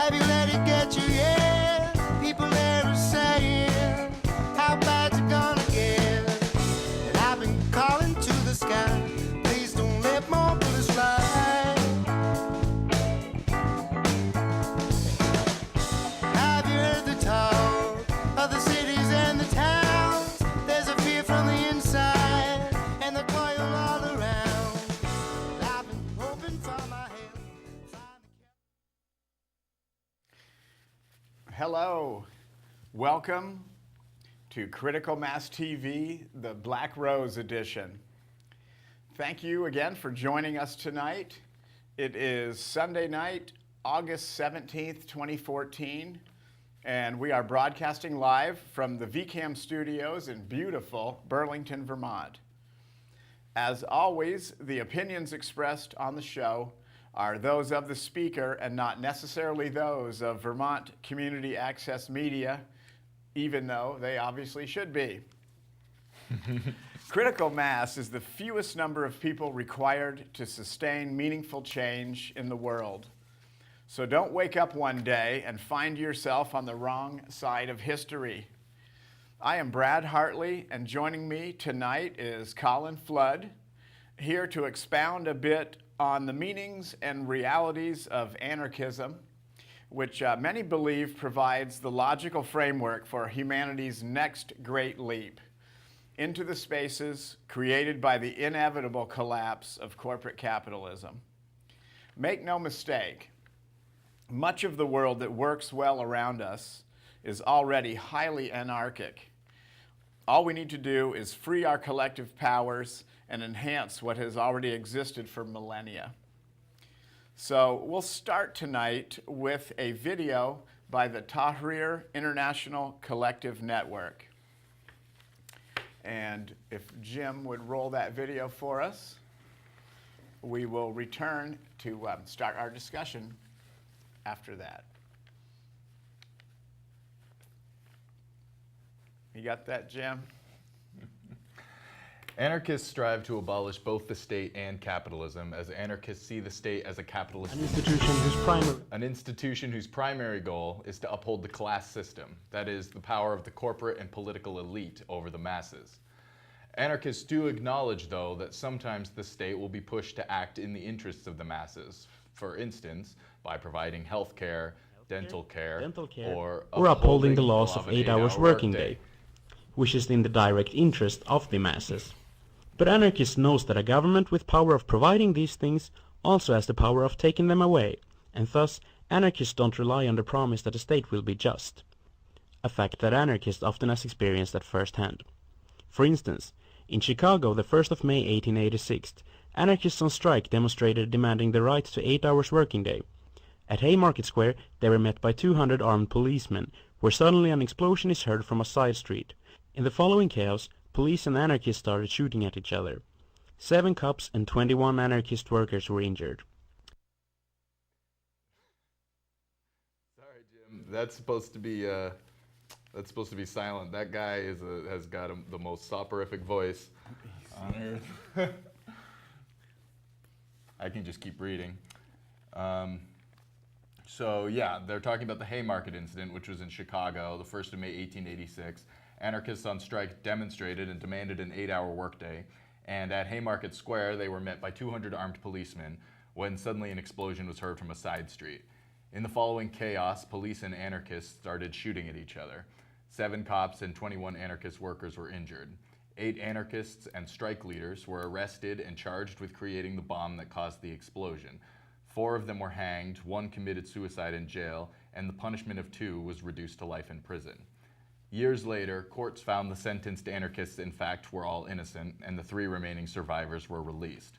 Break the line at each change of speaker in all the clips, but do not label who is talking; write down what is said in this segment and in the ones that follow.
Have you let it get you yet? People there are saying, how bad's it gonna get? And I've been calling to the sky, please don't let more bullets fly. Have you heard the talk of the cities and the towns? There's a fear from the inside and the coil all around. And I've been hoping for my help.
Hello, welcome to Critical Mass TV, the Black Rose edition. Thank you again for joining us tonight. It is Sunday night, August 17th, 2014, and we are broadcasting live from the VCAM studios in beautiful Burlington, Vermont. As always, the opinions expressed on the show are those of the speaker and not necessarily those of Vermont Community Access Media, even though they obviously should be. Critical mass is the fewest number of people required to sustain meaningful change in the world. So don't wake up one day and find yourself on the wrong side of history. I am Brad Hartley, and joining me tonight is Colin Flood, here to expound a bit on the meanings and realities of anarchism, which many believe provides the logical framework for humanity's next great leap into the spaces created by the inevitable collapse of corporate capitalism. Make no mistake, much of the world that works well around us is already highly anarchic. All we need to do is free our collective powers and enhance what has already existed for millennia. So we'll start tonight with a video by the Tahrir International Collective Network. And if Jim would roll that video for us, we will return to start our discussion after that. You got that, Jim?
Anarchists strive to abolish both the state and capitalism, as anarchists see the state as a capitalist
An institution whose primary
goal is to uphold the class system, that is, the power of the corporate and political elite over the masses. Anarchists do acknowledge, though, that sometimes the state will be pushed to act in the interests of the masses, for instance, by providing health care, dental care, or
upholding the laws of 8 hours working day, which is in the direct interest of the masses. But anarchists knows that a government with power of providing these things also has the power of taking them away, and thus anarchists don't rely on the promise that the state will be just, a fact that anarchists often has experienced at first hand. For instance, in Chicago, the 1st of May 1886, anarchists on strike demonstrated demanding the right to 8 hours working day. At Haymarket Square, they were met by 200 armed policemen, where suddenly an explosion is heard from a side street. In the following chaos, police and anarchists started shooting at each other. 7 cops and 21 anarchist workers were injured.
Sorry, Jim. That's supposed to be silent. That guy has got the most soporific voice on earth. I can just keep reading. So yeah, they're talking about the Haymarket incident, which was in Chicago, the 1st of May, 1886. Anarchists on strike demonstrated and demanded an 8-hour workday, and at Haymarket Square they were met by 200 armed policemen when suddenly an explosion was heard from a side street. In the following chaos, police and anarchists started shooting at each other. 7 cops and 21 anarchist workers were injured. 8 anarchists and strike leaders were arrested and charged with creating the bomb that caused the explosion. 4 of them were hanged, 1 committed suicide in jail, and the punishment of 2 was reduced to life in prison. Years later, courts found the sentenced anarchists, in fact, were all innocent, and the 3 remaining survivors were released.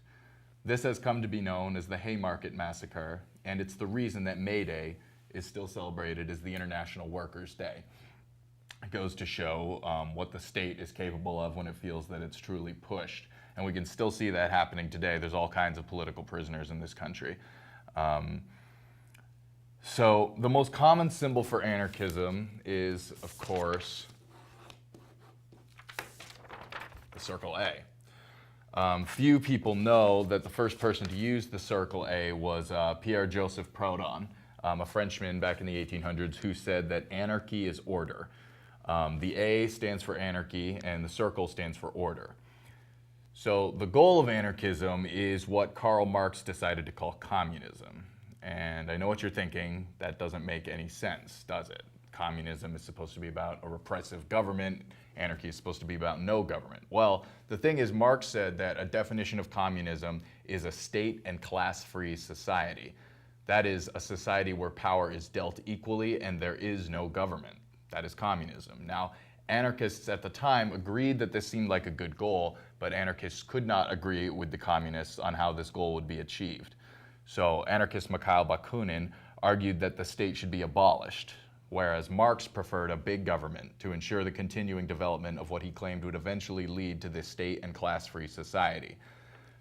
This has come to be known as the Haymarket Massacre, and it's the reason that May Day is still celebrated as the International Workers' Day. It goes to show what the state is capable of when it feels that it's truly pushed. And we can still see that happening today. There's all kinds of political prisoners in this country. So the most common symbol for anarchism is, of course, the circle A. Few people know that the first person to use the circle A was Pierre Joseph Proudhon. a Frenchman back in the 1800s, who said that anarchy is order. The A stands for anarchy, and the circle stands for order. So the goal of anarchism is what Karl Marx decided to call communism. And I know what you're thinking, that doesn't make any sense, does it? Communism is supposed to be about a repressive government, anarchy is supposed to be about no government. Well, the thing is, Marx said that a definition of communism is a state and class-free society. That is, a society where power is dealt equally and there is no government. That is communism. Now, anarchists at the time agreed that this seemed like a good goal, but anarchists could not agree with the communists on how this goal would be achieved. So anarchist Mikhail Bakunin argued that the state should be abolished, whereas Marx preferred a big government to ensure the continuing development of what he claimed would eventually lead to this state and class-free society.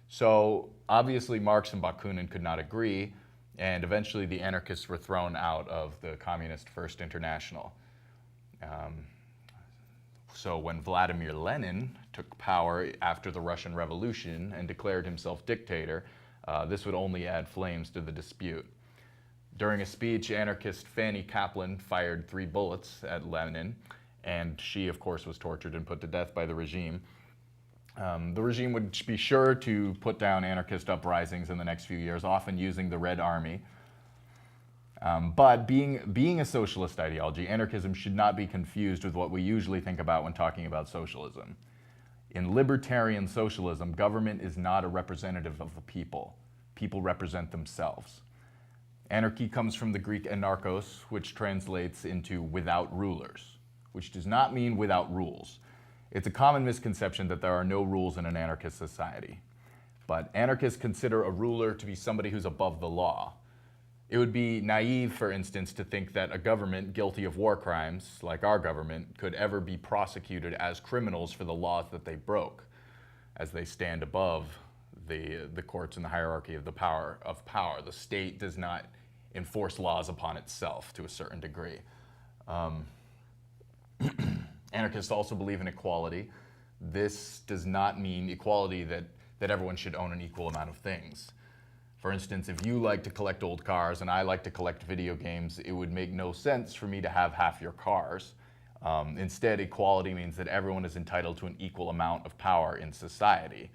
So obviously Marx and Bakunin could not agree, and eventually the anarchists were thrown out of the Communist First International. So when Vladimir Lenin took power after the Russian Revolution and declared himself dictator, this would only add flames to the dispute. During a speech, anarchist Fanny Kaplan fired 3 bullets at Lenin, and she, of course, was tortured and put to death by the regime. The regime would be sure to put down anarchist uprisings in the next few years, often using the Red Army. But being a socialist ideology, anarchism should not be confused with what we usually think about when talking about socialism. In libertarian socialism, government is not a representative of the people. People represent themselves. Anarchy comes from the Greek anarchos, which translates into without rulers, which does not mean without rules. It's a common misconception that there are no rules in an anarchist society. But anarchists consider a ruler to be somebody who's above the law. It would be naive, for instance, to think that a government guilty of war crimes, like our government, could ever be prosecuted as criminals for the laws that they broke, as they stand above the courts and the hierarchy of the power. The state does not enforce laws upon itself to a certain degree. Anarchists also believe in equality. This does not mean equality that everyone should own an equal amount of things. For instance, if you like to collect old cars and I like to collect video games, it would make no sense for me to have half your cars. Instead, equality means that everyone is entitled to an equal amount of power in society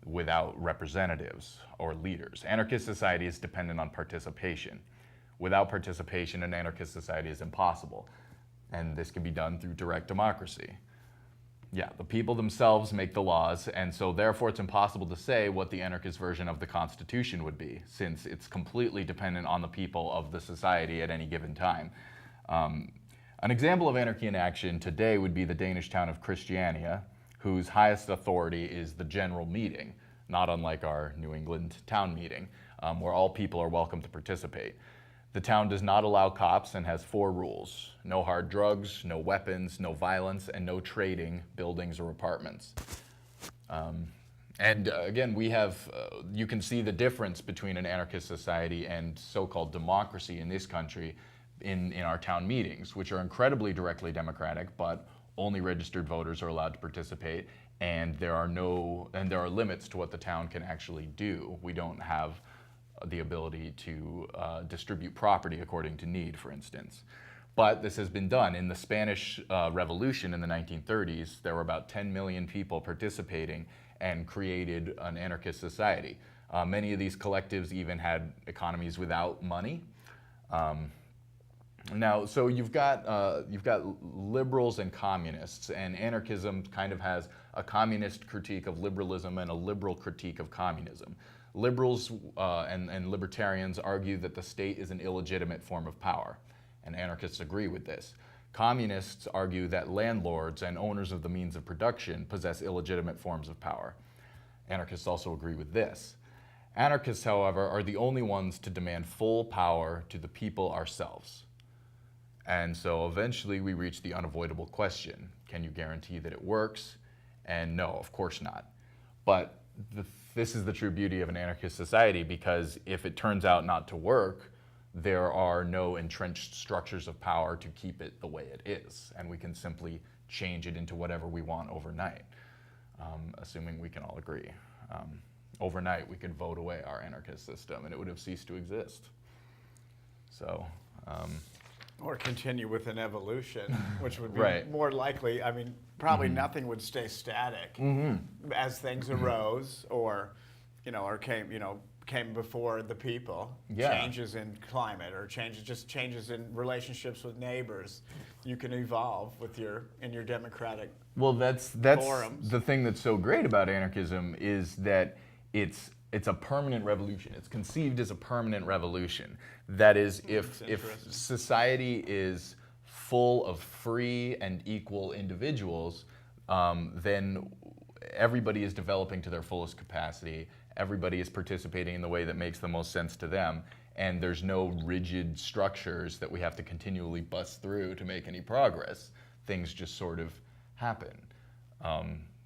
without representatives or leaders. Anarchist society is dependent on participation. Without participation, an anarchist society is impossible. And this can be done through direct democracy. Yeah, the people themselves make the laws, and so therefore it's impossible to say what the anarchist version of the Constitution would be, since it's completely dependent on the people of the society at any given time. An example of anarchy in action today would be the Danish town of Christiania, whose highest authority is the general meeting, not unlike our New England town meeting, where all people are welcome to participate. The town does not allow cops and has 4 rules: no hard drugs, no weapons, no violence, and no trading buildings or apartments. Again, we have, you can see the difference between an anarchist society and so-called democracy in this country in our town meetings, which are incredibly directly democratic, but only registered voters are allowed to participate, and there are limits to what the town can actually do. We don't have the ability to distribute property according to need, for instance. But this has been done. In the Spanish Revolution in the 1930s, there were about 10 million people participating and created an anarchist society. Many of these collectives even had economies without money. Now, so you've got liberals and communists, and anarchism kind of has a communist critique of liberalism and a liberal critique of communism. Liberals and libertarians argue that the state is an illegitimate form of power, and anarchists agree with this. Communists argue that landlords and owners of the means of production possess illegitimate forms of power. Anarchists also agree with this. Anarchists, however, are the only ones to demand full power to the people ourselves. And so eventually we reach the unavoidable question: can you guarantee that it works? And no, of course not. But this is the true beauty of an anarchist society, because if it turns out not to work, there are no entrenched structures of power to keep it the way it is, and we can simply change it into whatever we want overnight, assuming we can all agree. Overnight, we could vote away our anarchist system, and it would have ceased to exist. So.
Or continue with an evolution, which would be
Right.
more likely. I mean, probably nothing would stay static as things arose, or, or came before the people.
Yeah.
Changes in climate, or changes in relationships with neighbors. You can evolve in your democratic.
Well, that's
forums.
the thing that's so great about anarchism is that it's a permanent revolution. It's conceived as a permanent revolution. That is, if society is full of free and equal individuals, then everybody is developing to their fullest capacity. Everybody is participating in the way that makes the most sense to them, and there's no rigid structures that we have to continually bust through to make any progress. Things just sort of happen.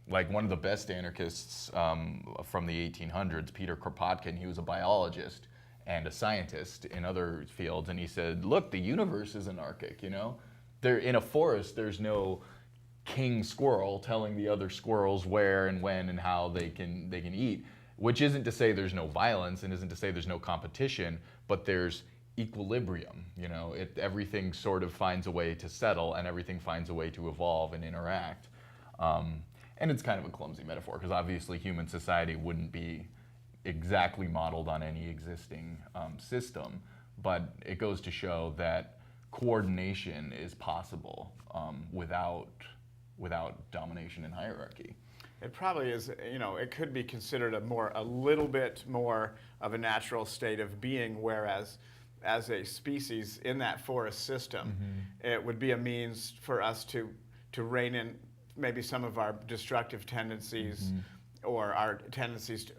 Like one of the best anarchists from the 1800s, Peter Kropotkin, he was a biologist and a scientist in other fields, and he said, look, the universe is anarchic, in a forest, there's no king squirrel telling the other squirrels where and when and how they can eat, which isn't to say there's no violence and isn't to say there's no competition, but there's equilibrium. Everything sort of finds a way to settle, and everything finds a way to evolve and interact. And it's kind of a clumsy metaphor, because obviously human society wouldn't be exactly modeled on any existing system, but it goes to show that coordination is possible without domination and hierarchy.
It probably is, it could be considered a little bit more of a natural state of being, whereas as a species in that forest system, it would be a means for us to rein in maybe some of our destructive tendencies, or our tendencies to,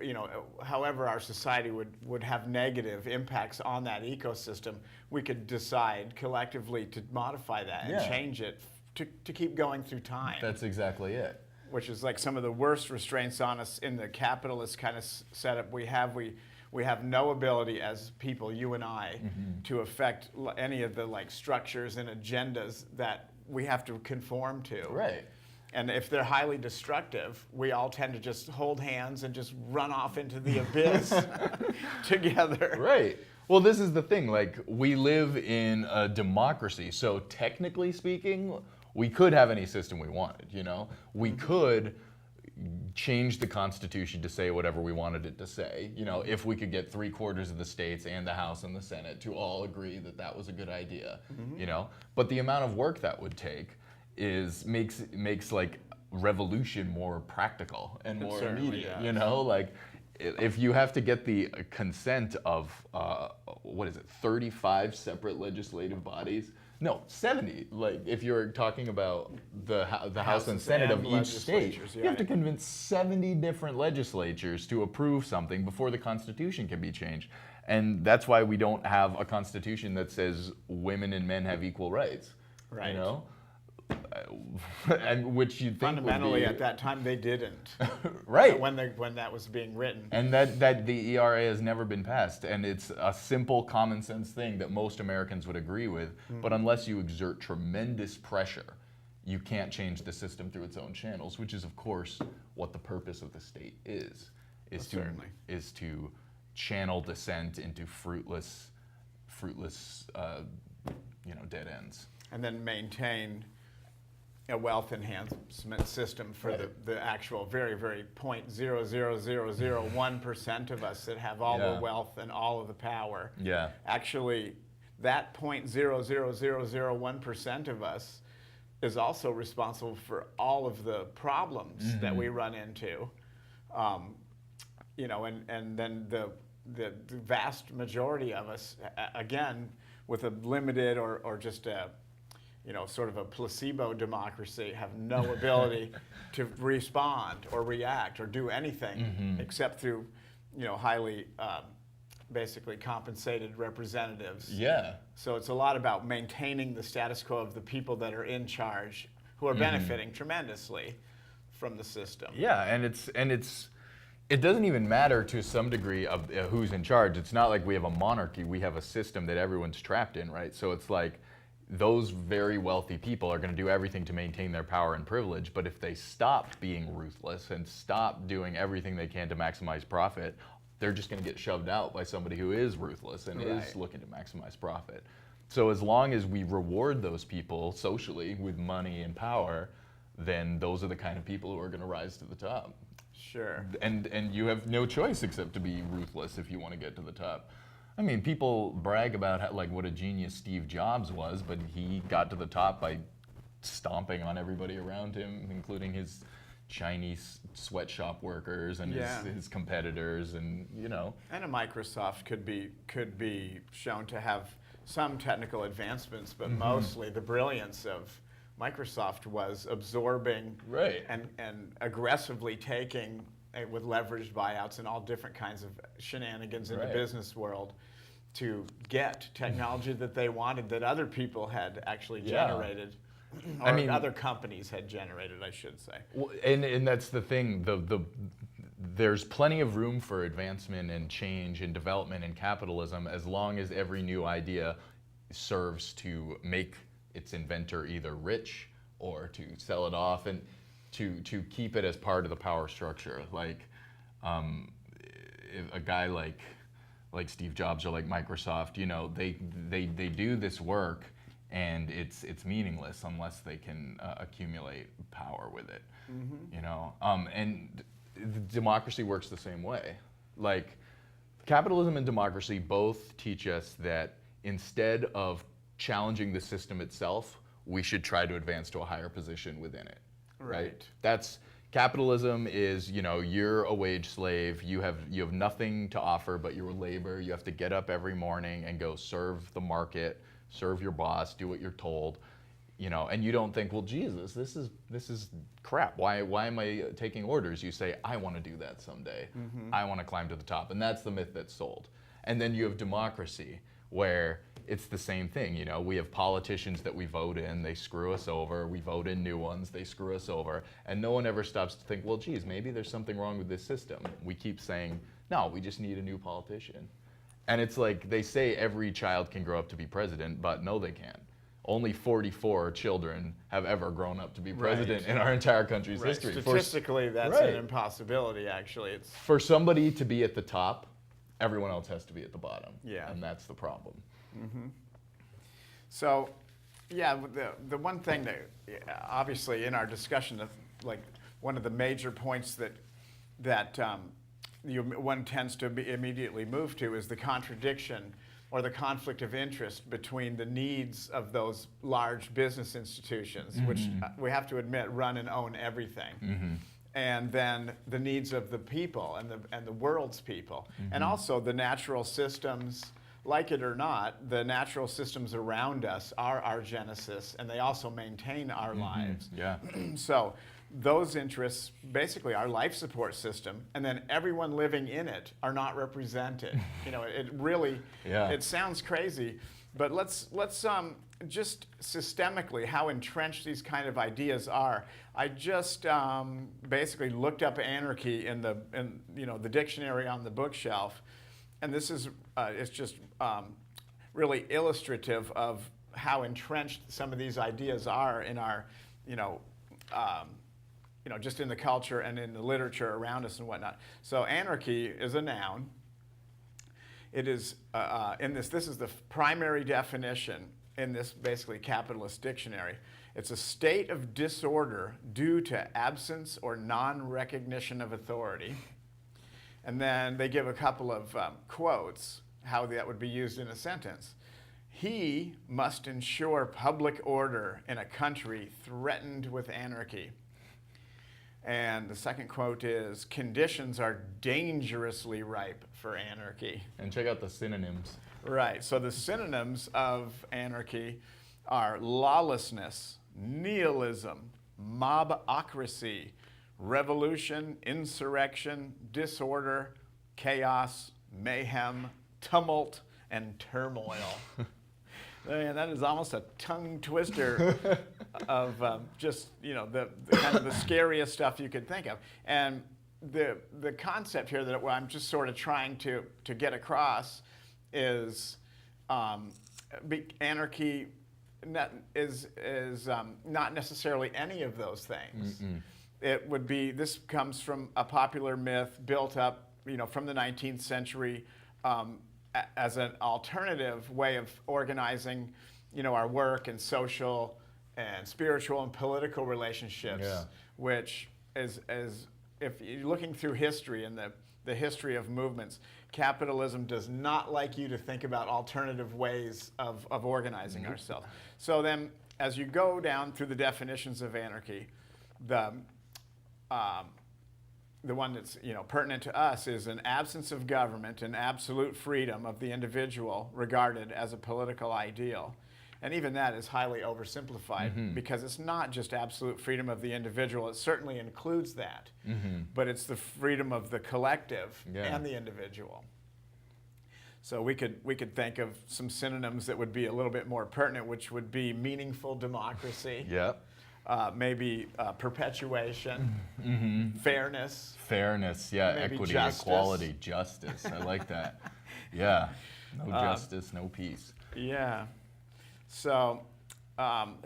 however our society would have negative impacts on that ecosystem, we could decide collectively to modify that and change it to keep going through time.
That's exactly it.
Which is like some of the worst restraints on us in the capitalist kind of setup we have. We have no ability as people, you and I, to affect any of the structures and agendas that we have to conform to.
Right.
And if they're highly destructive, we all tend to just hold hands and just run off into the abyss together.
Right. Well, this is the thing. We live in a democracy, so technically speaking, we could have any system we wanted. We could change the Constitution to say whatever we wanted it to say. If we could get 3/4 of the states and the House and the Senate to all agree that that was a good idea. But the amount of work that would take makes revolution more practical and more immediate.
Does.
If you have to get the consent of 35 separate legislative bodies. No, 70. If you're talking about the House and Senate of each state, you have to convince 70 different legislatures to approve something before the Constitution can be changed. And that's why we don't have a Constitution that says women and men have equal rights.
Right.
And which you'd think
fundamentally at that time they didn't.
Right.
When that was being written.
And that the ERA has never been passed, and it's a simple common sense thing that most Americans would agree with. But unless you exert tremendous pressure, you can't change the system through its own channels, which is of course what the purpose of the state is to channel dissent into fruitless dead ends.
And then maintain a wealth enhancement system for the actual very, very 0.00001% of us that have all the wealth and all of the power.
Yeah.
Actually, that 0.00001% of us is also responsible for all of the problems that we run into. And then the vast majority of us, again, with a limited or just a sort of a placebo democracy, have no ability to respond or react or do anything except through, highly basically compensated representatives.
Yeah.
So it's a lot about maintaining the status quo of the people that are in charge, who are benefiting tremendously from the system.
Yeah, and it doesn't even matter to some degree of who's in charge. It's not like we have a monarchy. We have a system that everyone's trapped in, right? So it's like those very wealthy people are going to do everything to maintain their power and privilege, but if they stop being ruthless and stop doing everything they can to maximize profit, they're just going to get shoved out by somebody who is ruthless and is
Right.
looking to maximize profit. So as long as we reward those people socially with money and power, then those are the kind of people who are going to rise to the top.
Sure.
And you have no choice except to be ruthless if you want to get to the top. I mean, people brag about how, like what a genius Steve Jobs was, but he got to the top by stomping on everybody around him, including his Chinese sweatshop workers and
Yeah.
his competitors, and you know.
And a Microsoft could be shown to have some technical advancements, but mostly the brilliance of Microsoft was absorbing
Right.
and aggressively taking with leveraged buyouts and all different kinds of shenanigans in the
Right.
business world to get technology that they wanted that other people had actually
Yeah.
generated. Or
I mean-
other companies had generated, I should say.
Well, and that's the thing. There's plenty of room for advancement and change and development in capitalism as long as every new idea serves to make its inventor either rich or to sell it off and to keep it as part of the power structure. Like if a guy like Steve Jobs or like Microsoft, you know, they do this work. And it's meaningless unless they can accumulate power with it, you know. And democracy works the same way. Like capitalism and democracy both teach us that instead of challenging the system itself, we should try to advance to a higher position within it.
Right.
That's capitalism is, you know, you're a wage slave. You have nothing to offer but your labor. You have to get up every morning and go serve the market. Serve your boss, do what you're told, you know, and you don't think, well, Jesus, this is crap. Why am I taking orders? You say, I want to do that someday. I want to climb to the top, and that's the myth that's sold. And then you have democracy, where it's the same thing. You know, we have politicians that we vote in, they screw us over. We vote in new ones, they screw us over, and no one ever stops to think, well, geez, maybe there's something wrong with this system. We keep saying, no, we just need a new politician. And it's like they say every child can grow up to be president, but no, they can't. Only 44 children have ever grown up to be president in our entire country's
Right.
history.
Statistically, that's
Right.
an impossibility, actually. It's
For somebody to be at the top, everyone else has to be at the bottom.
Yeah.
And that's the problem.
So, yeah, the one thing that obviously in our discussion of like one of the major points that one tends to immediately move to is the contradiction or the conflict of interest between the needs of those large business institutions, which we have to admit run and own everything. And then the needs of the people and the world's people, and also the natural systems. Like it or not, the natural systems around us are our genesis, and they also maintain our lives.
Yeah.
So those interests, basically our life support system, and then everyone living in it are not represented. You know, it really,
Yeah.
it sounds crazy, but let's just systemically how entrenched these kind of ideas are. I just basically looked up anarchy in the dictionary on the bookshelf. And this is it's just really illustrative of how entrenched some of these ideas are in our, just in the culture and in the literature around us and whatnot. So anarchy is a noun. It is this is the primary definition in this basically capitalist dictionary. It's a state of disorder due to absence or non-recognition of authority. And then they give a couple of quotes, how that would be used in a sentence. He must ensure public order in a country threatened with anarchy. And the second quote is, conditions are dangerously ripe for anarchy.
And check out the synonyms.
Right, so the synonyms of anarchy are lawlessness, nihilism, mobocracy, revolution, insurrection, disorder, chaos, mayhem, tumult, and turmoil. Man, that is almost a tongue twister of just, the kind of the scariest stuff you could think of. And the concept here that I'm just sort of trying to get across is anarchy is not necessarily any of those things. It would be, this comes from a popular myth built up from the 19th century as an alternative way of organizing, our work and social and spiritual and political relationships, which is if you're looking through history and the history of movements, capitalism does not like you to think about alternative ways of organizing ourselves. So then, as you go down through the definitions of anarchy, the one that's pertinent to us is an absence of government and absolute freedom of the individual regarded as a political ideal. And even that is highly oversimplified because it's not just absolute freedom of the individual. It certainly includes that, but it's the freedom of the collective and the individual. So we could think of some synonyms that would be a little bit more pertinent, which would be meaningful democracy. Maybe perpetuation, fairness.
Fairness, equity,
justice.
Equality, justice. I like that. No justice, no peace.
So,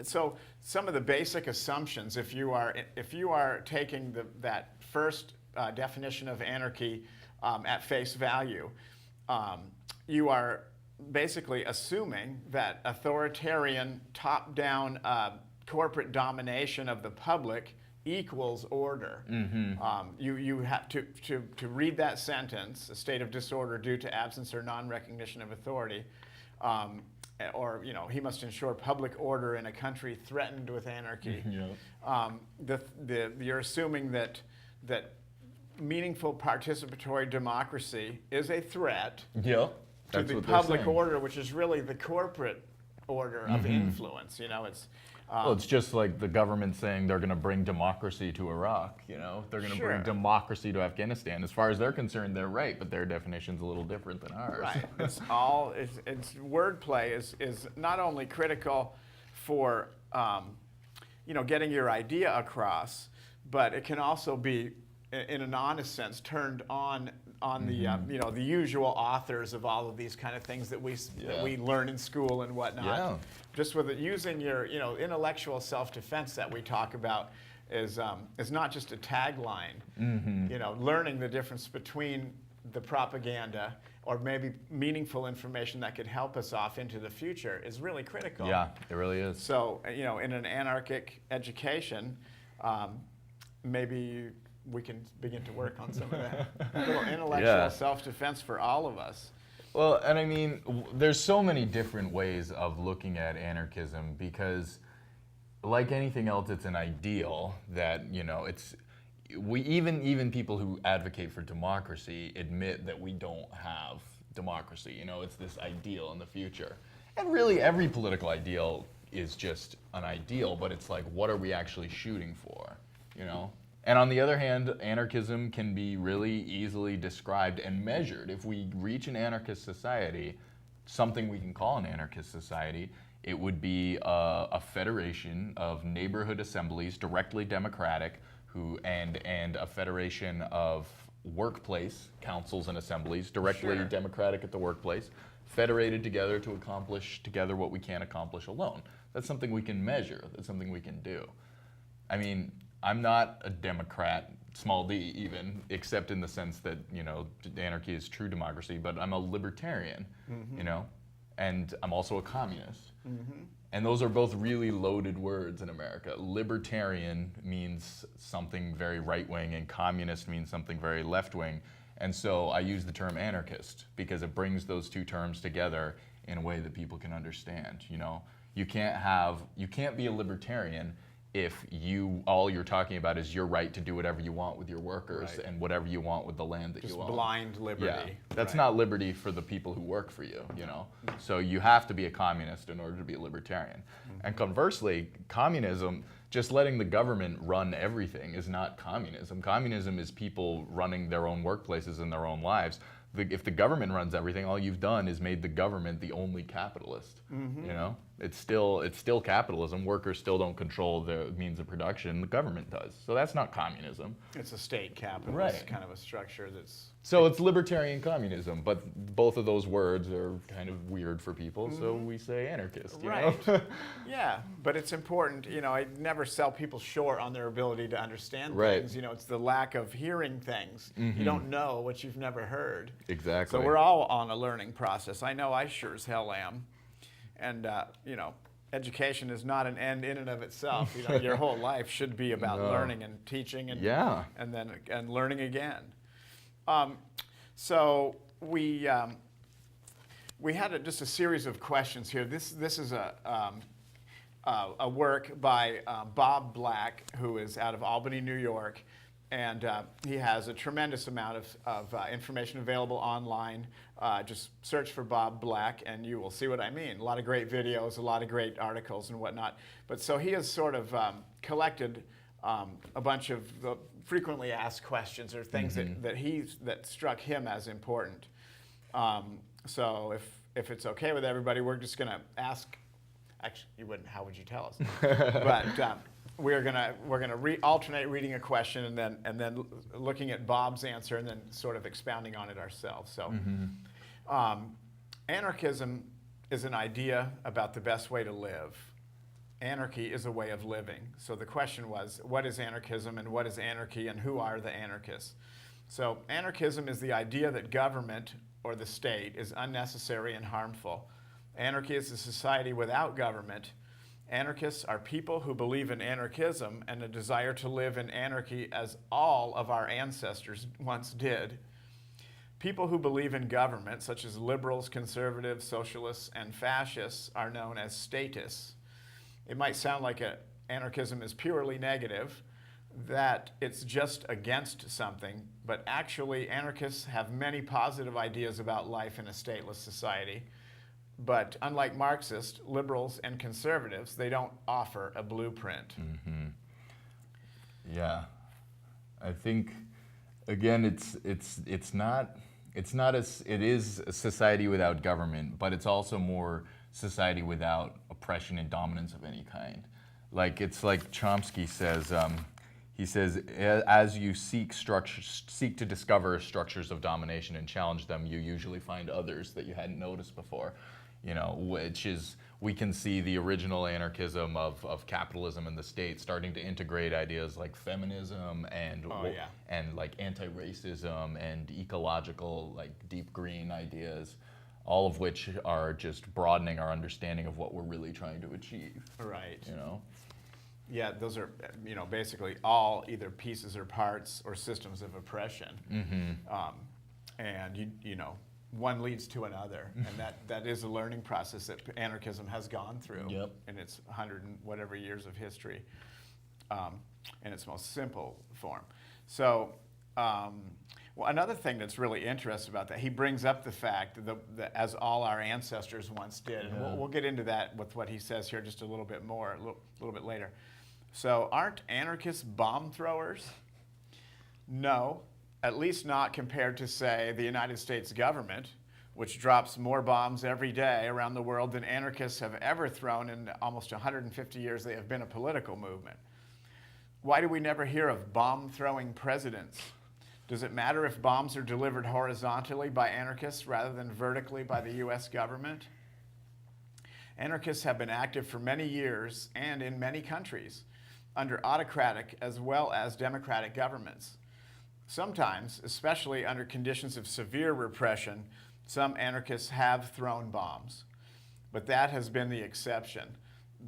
so some of the basic assumptions, if you are taking that first definition of anarchy at face value, you are basically assuming that authoritarian, top-down corporate domination of the public equals order. You have to read that sentence, a state of disorder due to absence or non-recognition of authority, or he must ensure public order in a country threatened with anarchy. You're assuming that meaningful participatory democracy is a threat to the public order, which is really the corporate order of influence. It's
well, it's just like the government saying they're going to bring democracy to Iraq. They're going to bring democracy to Afghanistan. As far as they're concerned, they're right, but their definition's a little different than ours.
Right. It's wordplay is not only critical for getting your idea across, but it can also be, in an honest sense, turned on the the usual authors of all of these kind of things that we learn in school and whatnot. Just with it, using your intellectual self-defense that we talk about is not just a tagline. Learning the difference between the propaganda or maybe meaningful information that could help us off into the future is really critical.
Yeah, it really is.
So in an anarchic education, maybe we can begin to work on some of that. A little intellectual self-defense for all of us.
Well, and I mean, there's so many different ways of looking at anarchism because, like anything else, it's an ideal that, even people who advocate for democracy admit that we don't have democracy. It's this ideal in the future. And really, every political ideal is just an ideal, but it's like, what are we actually shooting for, And on the other hand, anarchism can be really easily described and measured. If we reach an anarchist society, something we can call an anarchist society, it would be a federation of neighborhood assemblies, directly democratic, and a federation of workplace councils and assemblies, directly democratic at the workplace, federated together to accomplish together what we can't accomplish alone. That's something we can measure. That's something we can do. I mean, I'm not a Democrat, small d even, except in the sense that, anarchy is true democracy, but I'm a libertarian, and I'm also a communist. And those are both really loaded words in America. Libertarian means something very right-wing, and communist means something very left-wing. And so I use the term anarchist because it brings those two terms together in a way that people can understand. You can't be a libertarian if all you're talking about is your right to do whatever you want with your workers and whatever you want with the land that you own.
Just blind liberty.
That's not liberty for the people who work for you, So you have to be a communist in order to be a libertarian. And conversely, communism, just letting the government run everything is not communism. Communism is people running their own workplaces and their own lives. If the government runs everything, all you've done is made the government the only capitalist. You know, it's still capitalism. Workers still don't control the means of production. The government does. So that's not communism.
It's a state capitalist
Right.
kind of a structure that's...
So it's libertarian communism, but both of those words are kind of weird for people, so we say anarchist, you know?
Right. Yeah, but it's important, you know, I never sell people short on their ability to understand
Right.
things. You know, it's the lack of hearing things. You don't know what you've never heard.
Exactly.
So we're all on a learning process. I know I sure as hell am. And, you know, education is not an end in and of itself. You know, your whole life should be about learning and teaching and,
Yeah.
and learning again. So we had just a series of questions here. This is a work by Bob Black, who is out of Albany, New York, and he has a tremendous amount of information available online. Just search for Bob Black, and you will see what I mean. A lot of great videos, a lot of great articles, and whatnot. But so he has sort of collected a bunch of the frequently asked questions or things that struck him as important. So if it's okay with everybody, we're just going to ask. Actually, you wouldn't. How would you tell us? But we're gonna alternate reading a question and then looking at Bob's answer and then sort of expounding on it ourselves. So, anarchism is an idea about the best way to live. Anarchy is a way of living. So the question was, what is anarchism and what is anarchy and who are the anarchists? So anarchism is the idea that government or the state is unnecessary and harmful. Anarchy is a society without government. Anarchists are people who believe in anarchism and a desire to live in anarchy as all of our ancestors once did. People who believe in government, such as liberals, conservatives, socialists, and fascists, are known as statists. It might sound like anarchism is purely negative, that it's just against something, but actually anarchists have many positive ideas about life in a stateless society. But unlike Marxists, liberals, and conservatives, they don't offer a blueprint.
Yeah, I think again, it is a society without government, but it's also more society without oppression and dominance of any kind. Like it's like Chomsky says. He says, as you seek to discover structures of domination and challenge them, you usually find others that you hadn't noticed before. You know, which is, we can see the original anarchism of capitalism and the state starting to integrate ideas like feminism and like anti-racism and ecological, like deep green ideas, all of which are just broadening our understanding of what we're really trying to achieve.
Right.
You know?
Yeah, those are, you know, basically all either pieces or parts or systems of oppression. And, you know, one leads to another, and that is a learning process that anarchism has gone through in its 100 and whatever years of history, in its most simple form. So, well, another thing that's really interesting about that, he brings up the fact that as all our ancestors once did, and we'll get into that with what he says here just a little bit more, a little bit later. So, aren't anarchists bomb throwers? No. At least not compared to, say, the United States government, which drops more bombs every day around the world than anarchists have ever thrown in almost 150 years they have been a political movement. Why do we never hear of bomb-throwing presidents? Does it matter if bombs are delivered horizontally by anarchists rather than vertically by the U.S. government? Anarchists have been active for many years and in many countries, under autocratic as well as democratic governments. Sometimes, especially under conditions of severe repression, some anarchists have thrown bombs. But that has been the exception.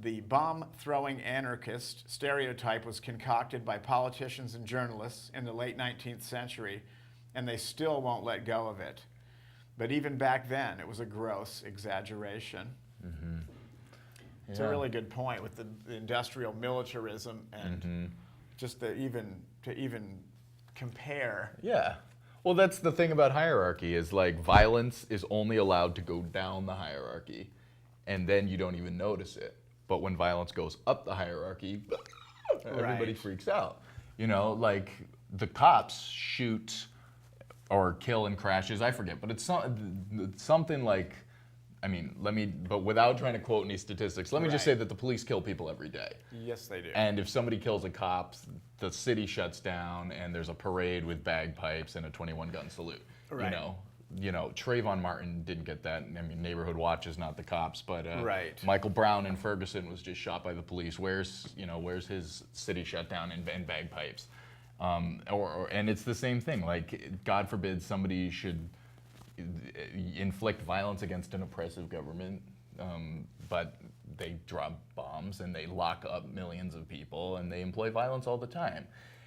The bomb-throwing anarchist stereotype was concocted by politicians and journalists in the late 19th century, and they still won't let go of it. But even back then, it was a gross exaggeration. It's a really good point with the industrial militarism and just to even compare.
Yeah. Well, that's the thing about hierarchy is like violence is only allowed to go down the hierarchy, and then you don't even notice it. But when violence goes up the hierarchy, everybody freaks out. You know, like the cops shoot or kill in crashes. I forget, but it's something like but without trying to quote any statistics, let me just
Right.
say that the police kill people every day.
Yes, they do.
And if somebody kills a cop, the city shuts down and there's a parade with bagpipes and a 21-gun salute.
Right.
Trayvon Martin didn't get that. I mean, Neighborhood Watch is not the cops, but
Right.
Michael Brown in Ferguson was just shot by the police. Where's his city shutdown and bagpipes? And it's the same thing. Like, God forbid somebody should inflict violence against an oppressive government, but they drop bombs and they lock up millions of people and they employ violence all the time.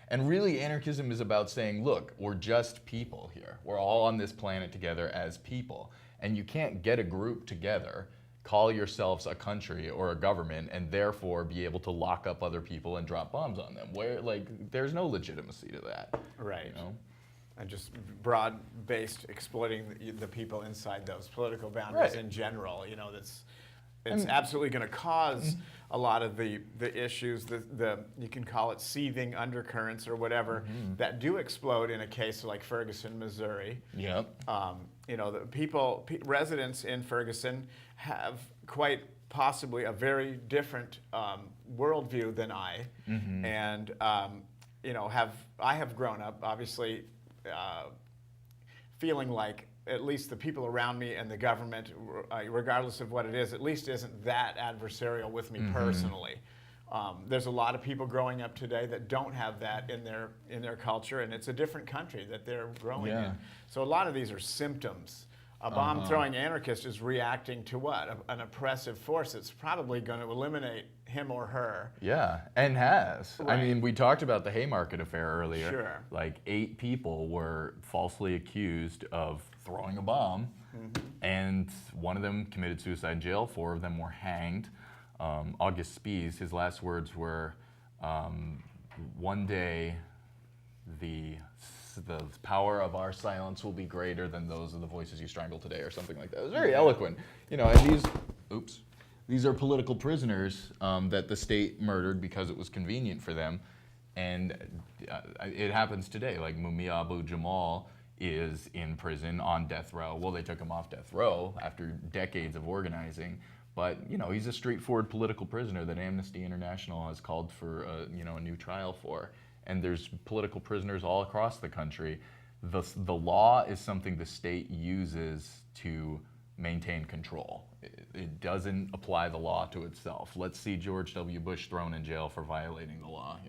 And really, anarchism is about saying, look, we're just people here. We're all on this planet together as people. And you can't get a group together, call yourselves a country or a government, and therefore be able to lock up other people and drop bombs on them. There's no legitimacy to that.
Right. And just broad-based exploiting the people inside those political boundaries
Right.
in general. It's absolutely going to cause a lot of the issues, you can call it seething undercurrents or whatever, that do explode in a case like Ferguson, Missouri.
Yep.
The residents in Ferguson have quite possibly a very different worldview than I, and I have grown up obviously feeling like at least the people around me and the government, regardless of what it is, at least isn't that adversarial with me personally. There's a lot of people growing up today that don't have that in their culture, and it's a different country that they're growing in. So a lot of these are symptoms. A bomb-throwing anarchist is reacting to what? An oppressive force that's probably going to eliminate him or her.
Yeah, and has.
Right.
I mean, we talked about the Haymarket affair earlier.
Sure.
Like 8 people were falsely accused of throwing a bomb, and one of them committed suicide in jail. 4 of them were hanged. August Spies, his last words were, one day the power of our silence will be greater than those of the voices you strangle today, or something like that. It was very eloquent. And these are political prisoners that the state murdered because it was convenient for them. And it happens today. Like Mumia Abu-Jamal is in prison on death row. Well, they took him off death row after decades of organizing. But he's a straightforward political prisoner that Amnesty International has called for a new trial for. And there's political prisoners all across the country. The law is something the state uses to maintain control. It doesn't apply the law to itself. Let's see George W. Bush thrown in jail for violating the law,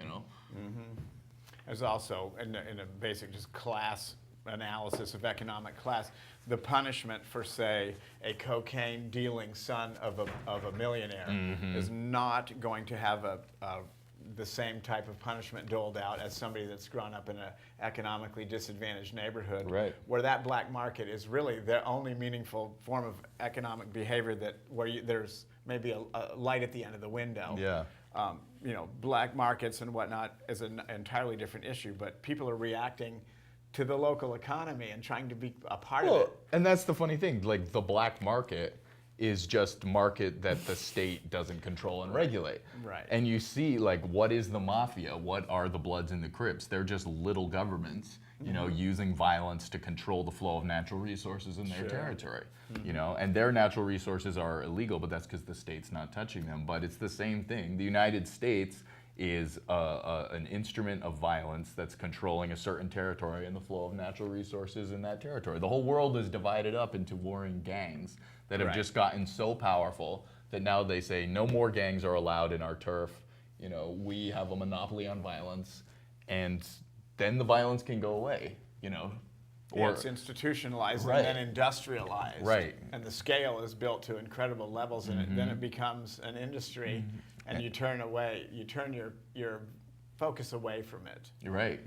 There's also, in a basic just class analysis of economic class, the punishment for, say, a cocaine-dealing son of a millionaire is not going to have the same type of punishment doled out as somebody that's grown up in an economically disadvantaged neighborhood,
Right.
where that black market is really the only meaningful form of economic behavior there's maybe a light at the end of the window.
Yeah.
Black markets and whatnot is an entirely different issue, but people are reacting to the local economy and trying to be a part of it.
And that's the funny thing. Like, the black market is just market that the state doesn't control and regulate.
Right.
And you see, like, what is the mafia? What are the Bloods and the Crips? They're just little governments, using violence to control the flow of natural resources in their territory. And their natural resources are illegal, but that's because the state's not touching them. But it's the same thing. The United States is an instrument of violence that's controlling a certain territory and the flow of natural resources in that territory. The whole world is divided up into warring gangs that have just gotten so powerful that now they say no more gangs are allowed in our turf. We have a monopoly on violence, and then the violence can go away.
Or it's institutionalized
Right.
and then industrialized.
Right.
And the scale is built to incredible levels, and then it becomes an industry, and you turn your focus away from it.
You're right.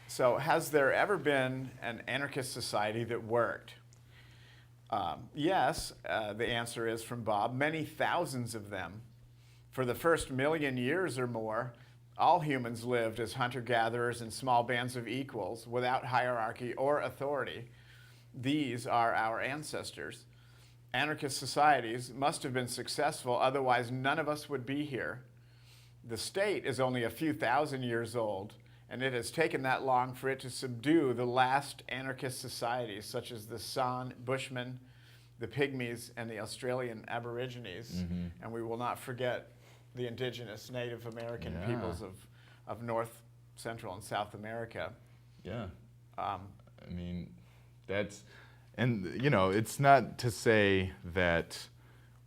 So has there ever been an anarchist society that worked? Yes, the answer is from Bob, many thousands of them. For the first 1,000,000 years or more, all humans lived as hunter-gatherers in small bands of equals without hierarchy or authority. These are our ancestors. Anarchist societies must have been successful, otherwise none of us would be here. The state is only a few thousand years old, and it has taken that long for it to subdue the last anarchist societies, such as the San, Bushman, the Pygmies and the Australian Aborigines, and we will not forget the indigenous Native American peoples of North, Central, and South America.
Yeah. I mean, and you know, it's not to say that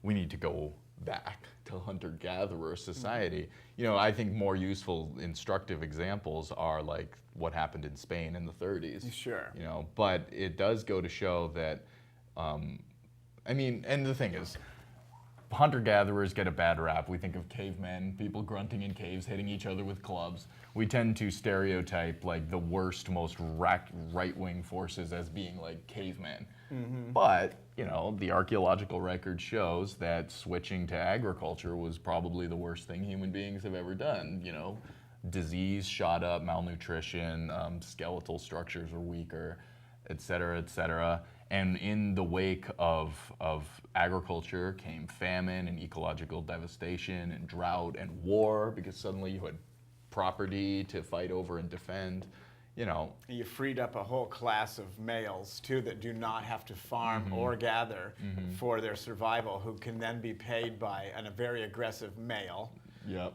we need to go back to hunter-gatherer society. You know, I think more useful, instructive examples are like what happened in Spain in the 30s.
Sure.
You know, but it does go to show that, I mean, and the thing is, hunter-gatherers get a bad rap. We think of cavemen, people grunting in caves, hitting each other with clubs. We tend to stereotype like the worst, most right-wing forces as being like cavemen. But, you know, the archaeological record shows that switching to agriculture was probably the worst thing human beings have ever done. You know, disease shot up, malnutrition, skeletal structures were weaker, et cetera, et cetera. And in the wake of agriculture came famine and ecological devastation and drought and war, because suddenly you had property to fight over and defend. You know,
you freed up a whole class of males too that do not have to farm or gather for their survival, who can then be paid by a very aggressive male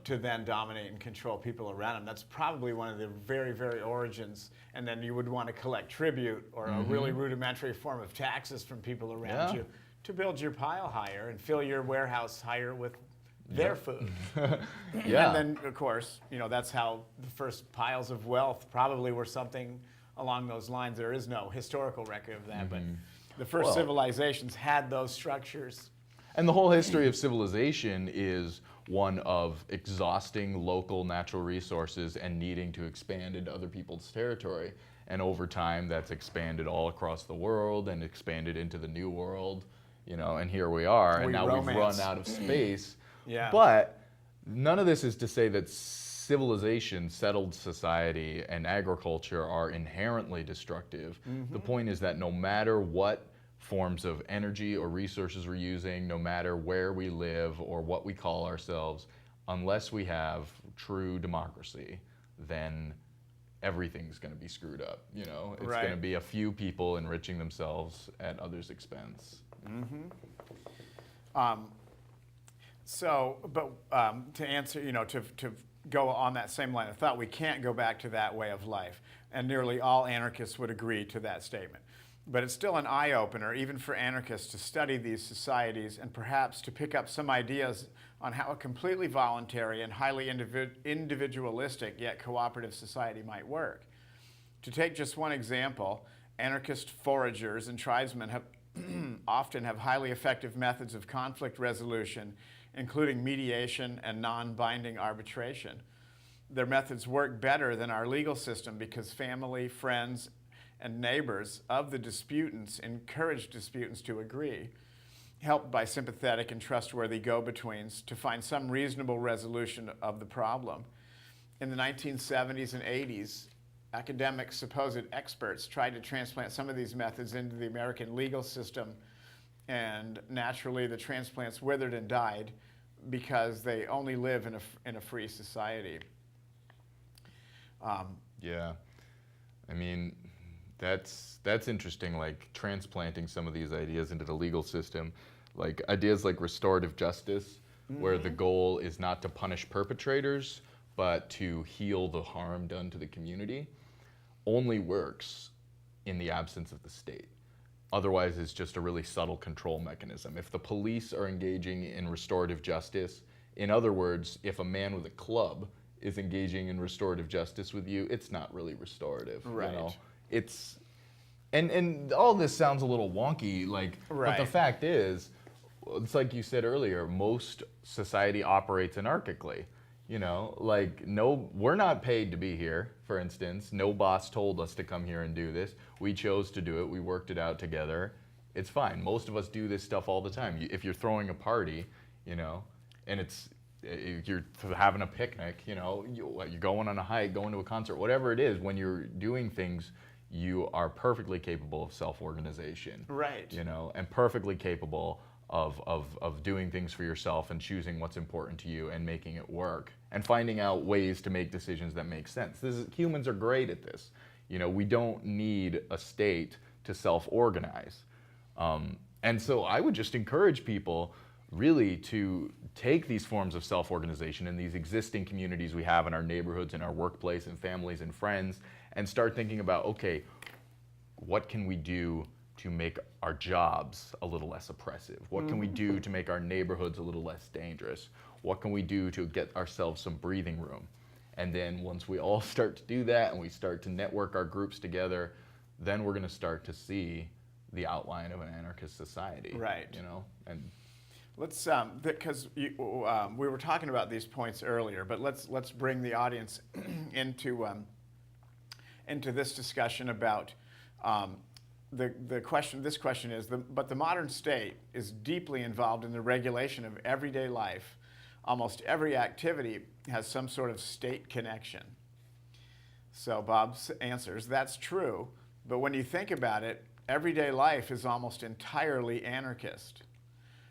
to then dominate and control people around them. That's probably one of the very, very origins. And then you would want to collect tribute or a really rudimentary form of taxes from people around you to build your pile higher and fill your warehouse higher with their food. And then, of course, you know, that's how the first piles of wealth probably were something along those lines. There is no historical record of that, but the first civilizations had those structures.
And the whole history of civilization is one of exhausting local natural resources and needing to expand into other people's territory. And over time, that's expanded all across the world and expanded into the New World, you know, and here we are. And now we've run out of space. But none of this is to say that civilization, settled society, and agriculture are inherently destructive. The point is that no matter what forms of energy or resources we're using, no matter where we live or what we call ourselves, unless we have true democracy, then everything's going to be screwed up. You know, it's going to be a few people enriching themselves at others' expense.
To answer, you know, to go on that same line of thought, we can't go back to that way of life. And nearly all anarchists would agree to that statement. But it's still an eye-opener, even for anarchists, to study these societies and perhaps to pick up some ideas on how a completely voluntary and highly individualistic yet cooperative society might work. To take just one example, anarchist foragers and tribesmen often have highly effective methods of conflict resolution, including mediation and non-binding arbitration. Their methods work better than our legal system because family, friends, and neighbors of the disputants encourage disputants to agree, helped by sympathetic and trustworthy go-betweens to find some reasonable resolution of the problem. In the 1970s and 80s, academic supposed experts tried to transplant some of these methods into the American legal system, and naturally the transplants withered and died because they only live in a free society.
Yeah, I mean, that's interesting, like transplanting some of these ideas into the legal system, like ideas like restorative justice, where the goal is not to punish perpetrators, but to heal the harm done to the community, only works in the absence of the state. Otherwise, it's just a really subtle control mechanism. If the police are engaging in restorative justice, in other words, if a man with a club is engaging in restorative justice with you, it's not really restorative.
Right.
You know? It's, and all this sounds a little wonky, like, but the fact is, it's like you said earlier, most society operates anarchically. You know, like, no, we're not paid to be here, for instance. No boss told us to come here and do this. We chose to do it. We worked it out together. It's fine. Most of us do this stuff all the time. If you're throwing a party, you know, and you're having a picnic, you know, you're going on a hike, going to a concert, whatever it is, when you're doing things, you are perfectly capable of self-organization.
Right.
You know, and perfectly capable of doing things for yourself and choosing what's important to you and making it work and finding out ways to make decisions that make sense. Humans are great at this. You know, we don't need a state to self-organize. And so I would just encourage people really to take these forms of self-organization and these existing communities we have in our neighborhoods, in our workplace, and families and friends, and start thinking about, okay, what can we do to make our jobs a little less oppressive? What can we do to make our neighborhoods a little less dangerous? What can we do to get ourselves some breathing room? And then once we all start to do that and we start to network our groups together, then we're going to start to see the outline of an anarchist society.
Right.
You know, and
let's because we were talking about these points earlier, but let's bring the audience into this discussion about the question. This question is: but the modern state is deeply involved in the regulation of everyday life. Almost every activity has some sort of state connection. So Bob answers, that's true, but when you think about it, everyday life is almost entirely anarchist.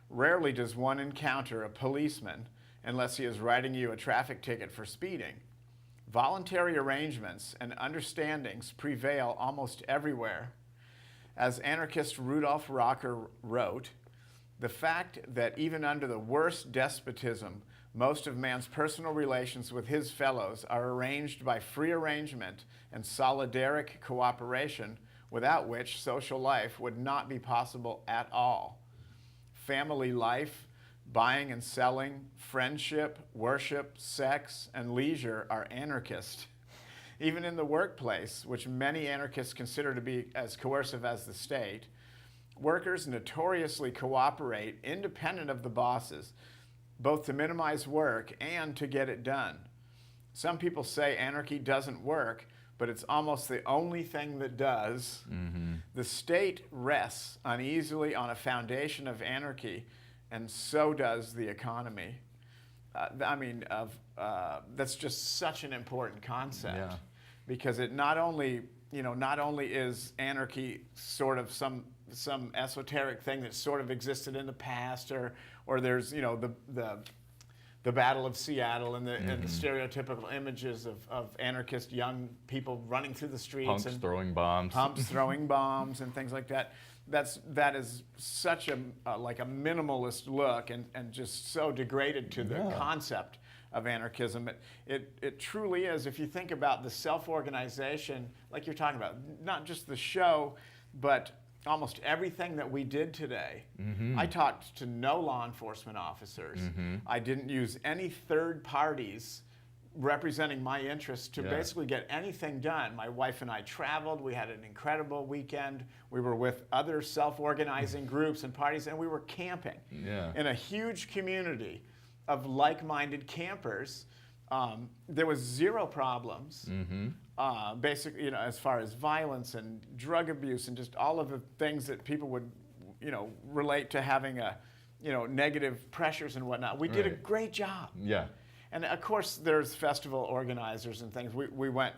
Rarely does one encounter a policeman unless he is writing you a traffic ticket for speeding. Voluntary arrangements and understandings prevail almost everywhere. As anarchist Rudolf Rocker wrote, the fact that even under the worst despotism, most of man's personal relations with his fellows are arranged by free arrangement and solidaric cooperation, without which social life would not be possible at all. Family life, buying and selling, friendship, worship, sex, and leisure are anarchist. Even in the workplace, which many anarchists consider to be as coercive as the state, workers notoriously cooperate independent of the bosses, both to minimize work and to get it done. Some people say anarchy doesn't work, but it's almost the only thing that does. Mm-hmm. The state rests uneasily on a foundation of anarchy, and so does the economy. That's just such an important concept, because it not only is anarchy sort of some esoteric thing that sort of existed in the past, or there's the Battle of Seattle and the stereotypical images of anarchist young people running through the streets,
punks
and
throwing bombs,
throwing bombs and things like that. That is such a minimalist look and just so degraded to the concept of anarchism. It truly is. If you think about the self-organization, like you're talking about, not just the show, but almost everything that we did today. Mm-hmm. I talked to no law enforcement officers. Mm-hmm. I didn't use any third parties representing my interests to basically get anything done. My wife and I traveled. We had an incredible weekend. We were with other self-organizing groups and parties, and we were camping in a huge community of like-minded campers. There was zero problems. Mm-hmm. Basically, as far as violence and drug abuse and just all of the things that people would, relate to having negative pressures and whatnot. We did a great job. Yeah. And of course, there's festival organizers and things. We went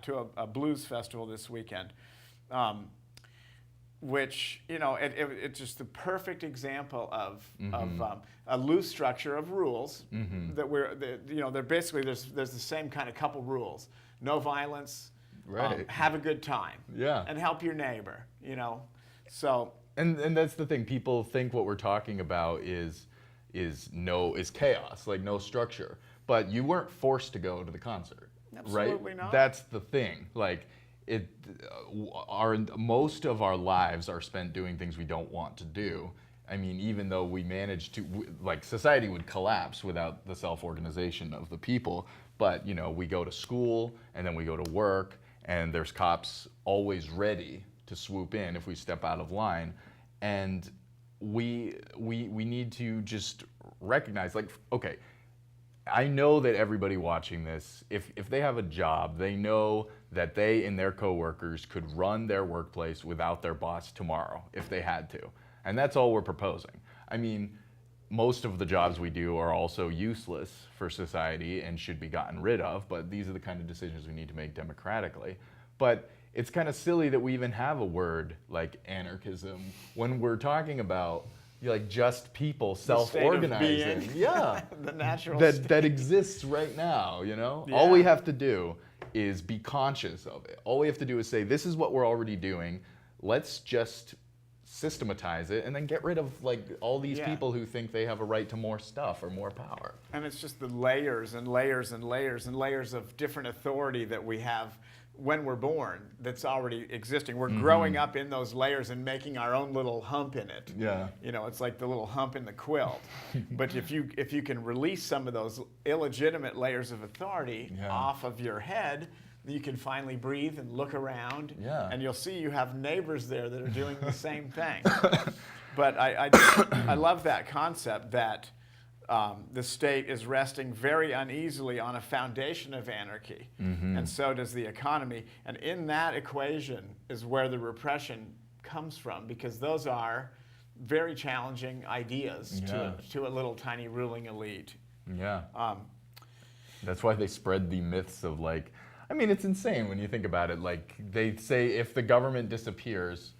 to a blues festival this weekend, which it's just the perfect example of a loose structure of rules that they're basically there's the same kind of couple rules. No violence, have a good time, and help your neighbor, So
and that's the thing. People think what we're talking about is chaos, like no structure. But you weren't forced to go to the concert,
Absolutely
right?
Not.
That's the thing. Like most of our lives are spent doing things we don't want to do. I mean, even though we managed to, society would collapse without the self-organization of the people. But, we go to school and then we go to work, and there's cops always ready to swoop in if we step out of line. And we need to just recognize, okay, I know that everybody watching this, if they have a job, they know that they and their coworkers could run their workplace without their boss tomorrow if they had to. And that's all we're proposing. I mean, most of the jobs we do are also useless for society and should be gotten rid of, but these are the kind of decisions we need to make democratically. But it's kind of silly that we even have a word like anarchism when we're talking about just people self-organizing.
The natural
that exists right now, All we have to do is be conscious of it. All we have to do is say, this is what we're already doing. Let's just systematize it, and then get rid of like all these
Yeah.
people who think they have a right to more stuff or more power.
And it's just the layers and layers and layers and layers of different authority that we have when we're born that's already existing. We're growing up in those layers and making our own little hump in it.
Yeah.
You know, it's like the little hump in the quilt. But if you can release some of those illegitimate layers of authority
Yeah.
off of your head, you can finally breathe and look around,
Yeah.
and you'll see you have neighbors there that are doing the same thing. But I love that concept that the state is resting very uneasily on a foundation of anarchy, and so does the economy. And in that equation is where the repression comes from, because those are very challenging ideas to a little tiny ruling elite.
Yeah. That's why they spread the myths of like, I mean, it's insane when you think about it. Like, they say if the government disappears,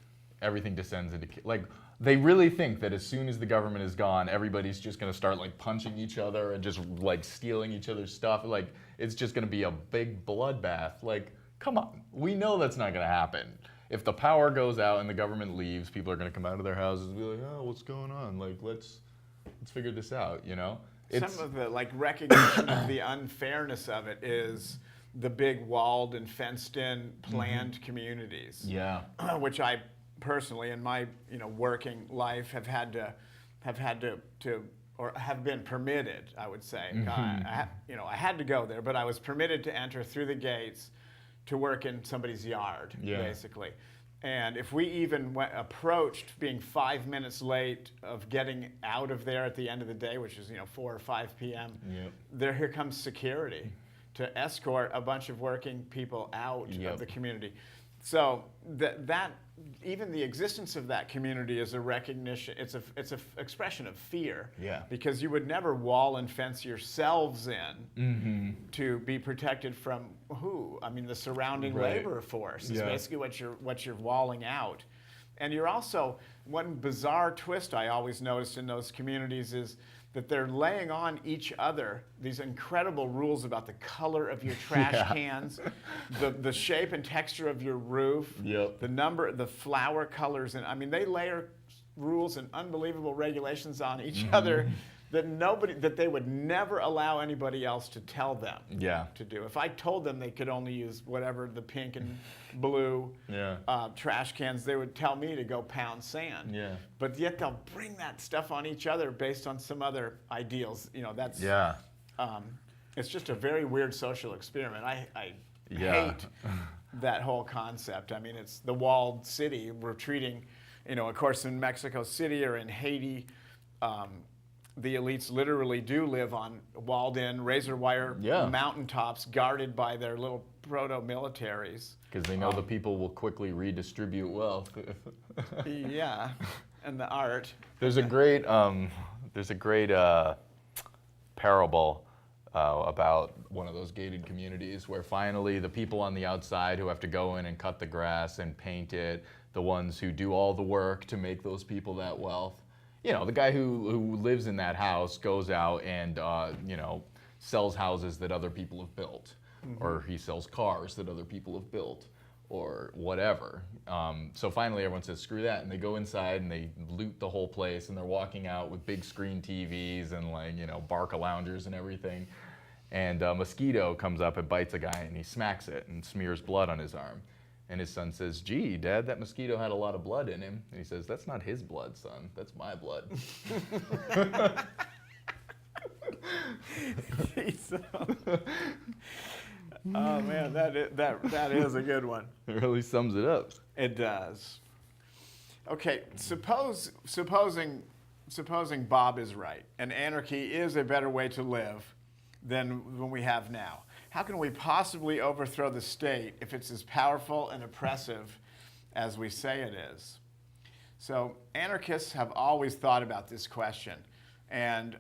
everything descends into, like, they really think that as soon as the government is gone, everybody's just going to start like punching each other and just like stealing each other's stuff. Like, it's just going to be a big bloodbath. Like, come on. We know that's not going to happen. If the power goes out and the government leaves, people are going to come out of their houses and be like, oh, what's going on? Like, let's figure this out, you know?
Some of the like recognition of the unfairness of it is the big walled and fenced-in planned communities.
Yeah.
Which I personally, in my working life, have been permitted. I would say, I had to go there, but I was permitted to enter through the gates to work in somebody's yard, basically. And if we even approached being 5 minutes late of getting out of there at the end of the day, which is 4 or 5 p.m., here comes security to escort a bunch of working people out of the community. So that even the existence of that community is a recognition. It's a expression of fear.
Yeah.
Because you would never wall and fence yourselves in to be protected from who? I mean, the surrounding labor force is basically what you're walling out. And you're also, one bizarre twist I always noticed in those communities is that they're laying on each other these incredible rules about the color of your trash cans, the shape and texture of your roof, the flower colors, and I mean they layer rules and unbelievable regulations on each other that they would never allow anybody else to tell them to do. If I told them they could only use whatever the pink and blue trash cans, they would tell me to go pound sand. But yet they'll bring that stuff on each other based on some other ideals. That's it's just a very weird social experiment. I hate that whole concept. I mean, it's the walled city. We're treating, of course, in Mexico City or in Haiti, the elites literally do live on walled-in, razor-wire mountaintops guarded by their little proto-militaries.
Because they know the people will quickly redistribute wealth.
And the art.
There's a great parable about one of those gated communities where finally the people on the outside who have to go in and cut the grass and paint it, the ones who do all the work to make those people that wealth, the guy who lives in that house goes out and, sells houses that other people have built, or he sells cars that other people have built, or whatever. So finally everyone says, screw that, and they go inside and they loot the whole place, and they're walking out with big screen TVs and Barca loungers and everything. And a mosquito comes up and bites a guy, and he smacks it and smears blood on his arm. And his son says, gee, Dad, that mosquito had a lot of blood in him. And he says, that's not his blood, son. That's my blood.
Oh, man, that is a good one.
It really sums it up.
It does. Okay, supposing Bob is right, and anarchy is a better way to live than what we have now. How can we possibly overthrow the state if it's as powerful and oppressive as we say it is? So anarchists have always thought about this question. And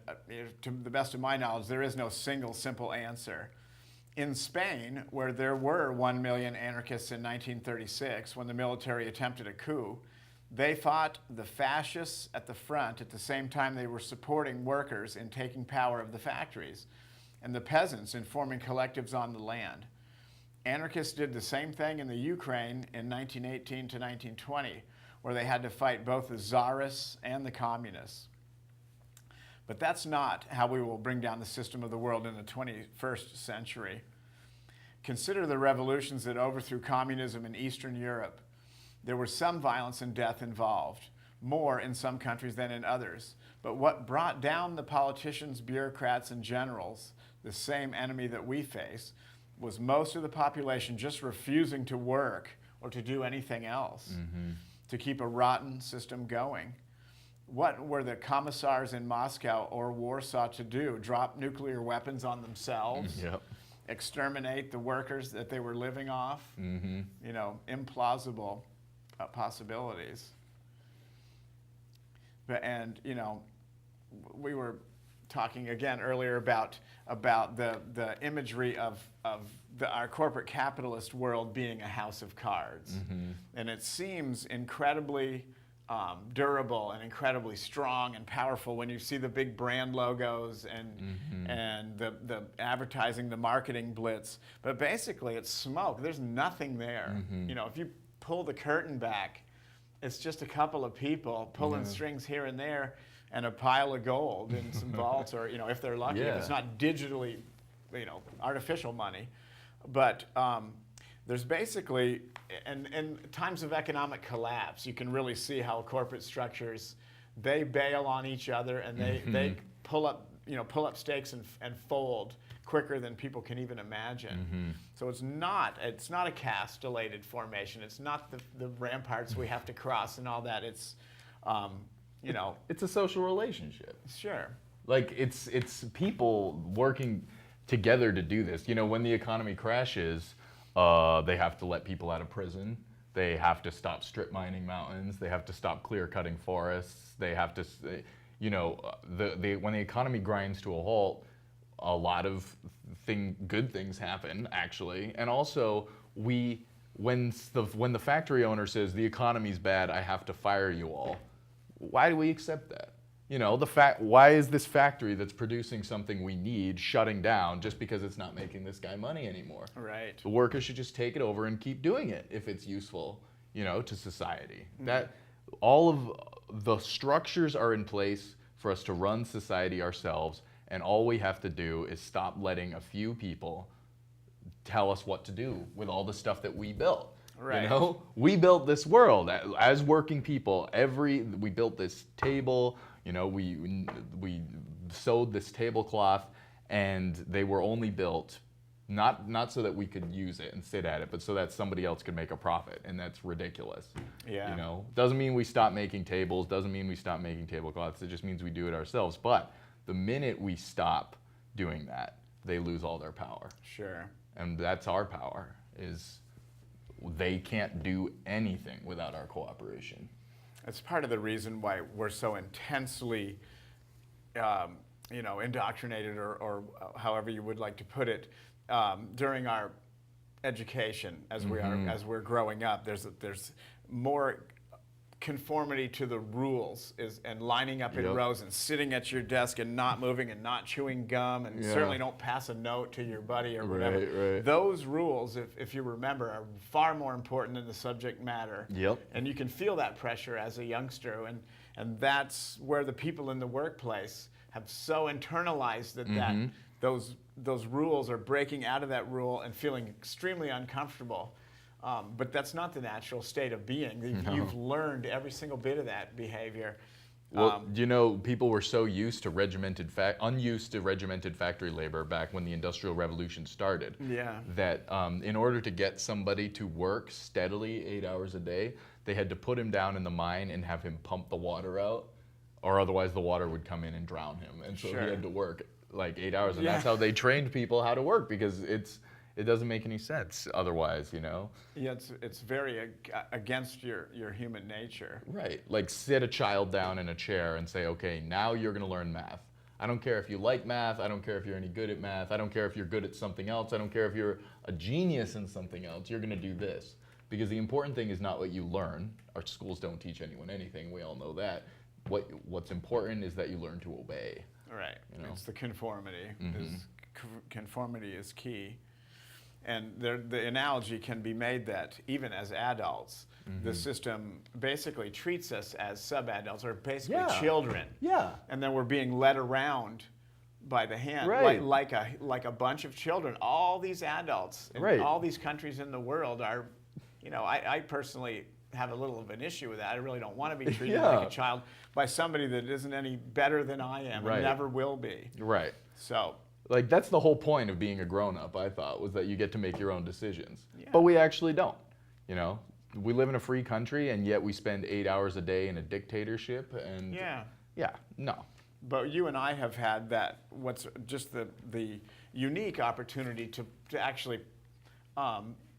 to the best of my knowledge, there is no single simple answer. In Spain, where there were 1 million anarchists in 1936, when the military attempted a coup, they fought the fascists at the front at the same time they were supporting workers in taking power of the factories, and the peasants in forming collectives on the land. Anarchists did the same thing in the Ukraine in 1918 to 1920, where they had to fight both the czarists and the communists. But that's not how we will bring down the system of the world in the 21st century. Consider the revolutions that overthrew communism in Eastern Europe. There was some violence and death involved, more in some countries than in others. But what brought down the politicians, bureaucrats, and generals, the same enemy that we face, was most of the population just refusing to work or to do anything else to keep a rotten system going. What were the commissars in Moscow or Warsaw to do? Drop nuclear weapons on themselves?
Yep.
Exterminate the workers that they were living off? You know, implausible possibilities. And, you know, we were talking again earlier about the imagery of our corporate capitalist world being a house of cards. And it seems incredibly durable and incredibly strong and powerful when you see the big brand logos and the advertising, the marketing blitz. But basically it's smoke. There's nothing there. You know, if you pull the curtain back, it's just a couple of people pulling strings here and there and a pile of gold in some vaults, or, you know, if they're lucky, if it's not digitally, you know, artificial money. But there's basically, and in times of economic collapse, you can really see how corporate structures, they bail on each other, and they pull up stakes and fold quicker than people can even imagine. So it's not a castellated formation. It's not the ramparts we have to cross and all that. It's, you know.
It's a social relationship.
Sure.
Like, it's people working together to do this. You know, when the economy crashes, they have to let people out of prison. They have to stop strip mining mountains. They have to stop clear cutting forests. They have to, you know, when the economy grinds to a halt, a lot of good things happen, actually. And also, when the factory owner says the economy's bad, I have to fire you all, why do we accept that? You know, why is this factory that's producing something we need shutting down just because it's not making this guy money anymore?
Right.
The workers should just take it over and keep doing it if it's useful, you know, to society. That all of the structures are in place for us to run society ourselves, and all we have to do is stop letting a few people tell us what to do with all the stuff that we built.
Right.
You know, we built this world as working people. We built this table. You know, we sewed this tablecloth, and they were only built not so that we could use it and sit at it, but so that somebody else could make a profit, and that's ridiculous.
Yeah.
You know, doesn't mean we stop making tables. Doesn't mean we stop making tablecloths. It just means we do it ourselves. But the minute we stop doing that, they lose all their power.
Sure.
And that's our power. Is they can't do anything without our cooperation.
That's part of the reason why we're so intensely, you know, indoctrinated, or however you would like to put it, during our education as we're growing up. There's more conformity to the rules and lining up in rows and sitting at your desk and not moving and not chewing gum, and certainly don't pass a note to your buddy or whatever.
Right.
Those rules, if you remember, are far more important than the subject matter.
Yep.
And you can feel that pressure as a youngster, and that's where the people in the workplace have so internalized that those rules are breaking out of that rule and feeling extremely uncomfortable. But that's not the natural state of being. You've learned every single bit of that behavior.
Well, you know, people were so unused to regimented factory labor back when the Industrial Revolution started.
Yeah.
That in order to get somebody to work steadily 8 hours a day, they had to put him down in the mine and have him pump the water out, or otherwise the water would come in and drown him. And so he had to work like 8 hours, and that's how they trained people how to work, because it doesn't make any sense otherwise, you know?
Yeah, it's very against your human nature.
Right. Like, sit a child down in a chair and say, okay, now you're going to learn math. I don't care if you like math. I don't care if you're any good at math. I don't care if you're good at something else. I don't care if you're a genius in something else. You're going to do this. Because the important thing is not what you learn. Our schools don't teach anyone anything. We all know that. What's important is that you learn to obey.
Right.
You know?
It's the conformity. Conformity is key. And the analogy can be made that even as adults, the system basically treats us as sub-adults, or basically children.
Yeah.
And then we're being led around by the hand,
Right.
like a bunch of children. All these adults in
Right.
all these countries in the world are, I personally have a little of an issue with that. I really don't want to be treated like a child by somebody that isn't any better than I am and never will be.
Right.
So,
Like, that's the whole point of being a grown-up, I thought, was that you get to make your own decisions.
Yeah.
But we actually don't, We live in a free country, and yet we spend 8 hours a day in a dictatorship, and no.
but you and I have had that, what's just the unique opportunity to actually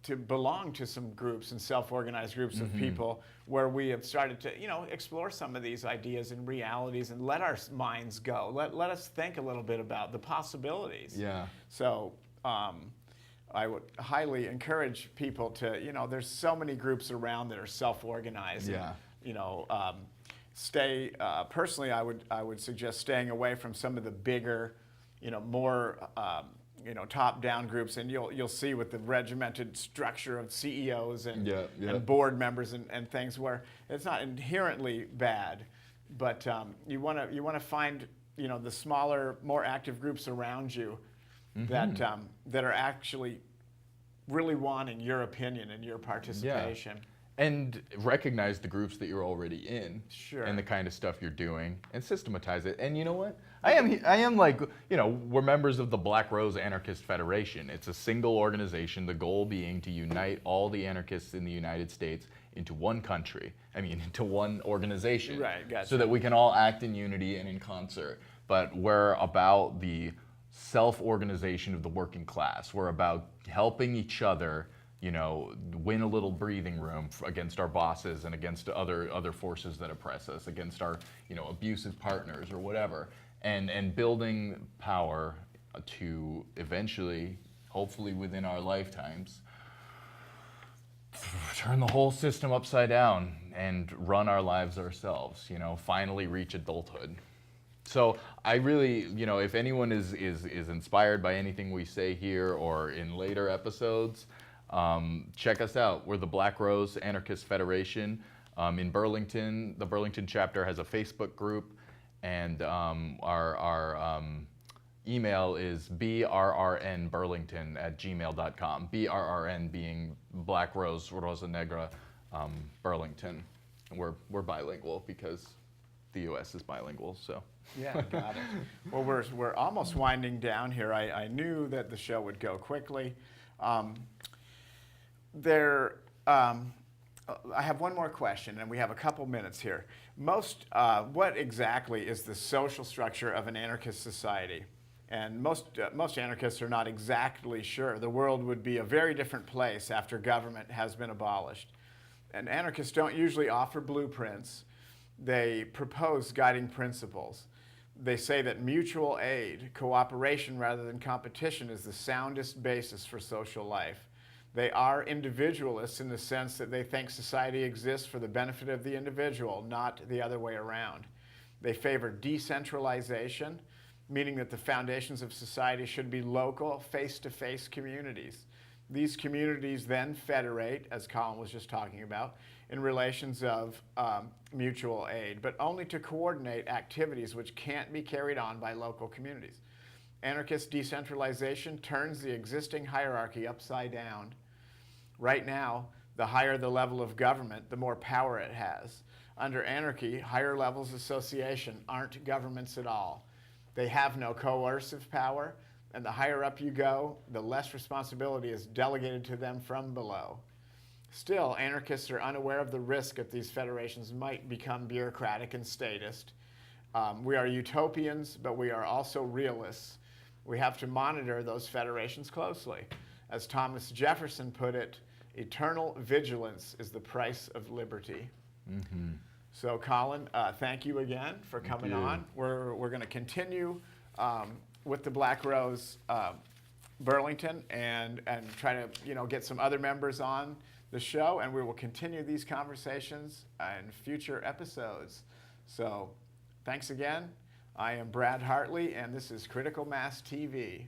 to belong to some groups and self-organized groups of people where we have started to, explore some of these ideas and realities and let our minds go. Let us think a little bit about the possibilities.
Yeah.
So I would highly encourage people to, there's so many groups around that are self-organized.
Yeah.
And, stay, personally, I would suggest staying away from some of the bigger, more, top-down groups, and you'll see with the regimented structure of CEOs and board members and things where it's not inherently bad, but you want to find the smaller, more active groups around you that are actually really wanting your opinion and your participation.
And recognize the groups that you're already in,
Sure.
and the kind of stuff you're doing, and systematize it. And you know what? I am like, we're members of the Black Rose Anarchist Federation. It's a single organization, the goal being to unite all the anarchists in the United States into one country. Into one organization.
Right, gotcha.
So that we can all act in unity and in concert. But we're about the self-organization of the working class. We're about helping each other win a little breathing room against our bosses and against other forces that oppress us, against our, abusive partners or whatever, and building power to eventually, hopefully within our lifetimes, turn the whole system upside down and run our lives ourselves, finally reach adulthood. So I really, if anyone is inspired by anything we say here or in later episodes, check us out. We're the Black Rose Anarchist Federation in Burlington. The Burlington chapter has a Facebook group, and our email is brrnburlington@gmail.com. BRRN being Black Rose, Rosa, Negra, Burlington. And we're bilingual because the U.S. is bilingual, so.
Yeah, got it. Well, we're almost winding down here. I knew that the show would go quickly. I have one more question, and we have a couple minutes here. What exactly is the social structure of an anarchist society? And most anarchists are not exactly sure. The world would be a very different place after government has been abolished. And anarchists don't usually offer blueprints. They propose guiding principles. They say that mutual aid, cooperation rather than competition, is the soundest basis for social life. They are individualists in the sense that they think society exists for the benefit of the individual, not the other way around. They favor decentralization, meaning that the foundations of society should be local, face-to-face communities. These communities then federate, as Colin was just talking about, in relations of mutual aid, but only to coordinate activities which can't be carried on by local communities. Anarchist decentralization turns the existing hierarchy upside down. Right now, the higher the level of government, the more power it has. Under anarchy, higher levels of association aren't governments at all. They have no coercive power, and the higher up you go, the less responsibility is delegated to them from below. Still, anarchists are unaware of the risk that these federations might become bureaucratic and statist. We are utopians, but we are also realists. We have to monitor those federations closely. As Thomas Jefferson put it, eternal vigilance is the price of liberty. Mm-hmm. So, Colin, thank you again for coming on. We're going to continue with the Black Rose Burlington and try to get some other members on the show, and we will continue these conversations in future episodes. So, thanks again. I am Brad Hartley, and this is Critical Mass TV.